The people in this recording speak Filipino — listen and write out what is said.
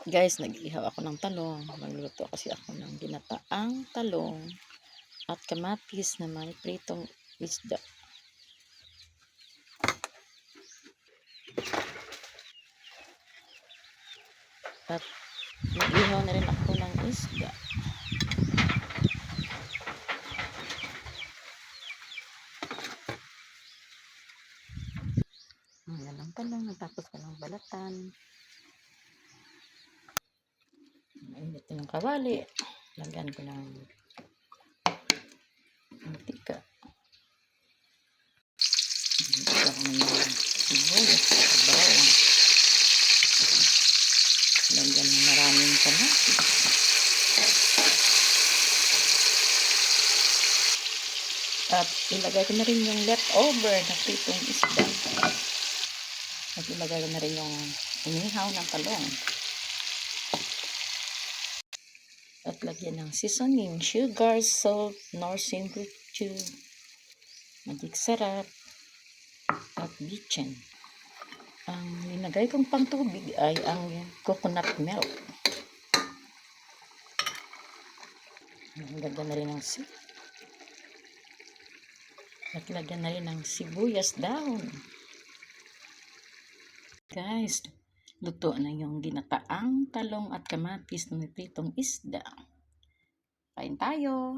Guys, nag-ihaw ako ng talong. Magluto kasi ako ng ginataang talong at kamatis na may pritong isda. At nag-ihaw na rin ako ng isda. Yan ang talong. Tapos ko ng balatan. Mainit yung kawali. Lagyan ko ng mantika. Lagyan ko ng sibuyas at bawang. Lagyan ng maraming kamatis. At ilagay ko na rin yung leftover na pritong isda. At ilagay ko na rin yung inihaw ng talong. At lagyan ng seasoning, sugar, salt, nor simple cube, magic sarap, at bitchin. Ang linagay kong pangtubig ay ang coconut milk. Lagyan na rin ng at lagyan na rin ng sibuyas daon. Guys, luto na yung ginataang talong at kamatis na may pritong isda. Kain tayo!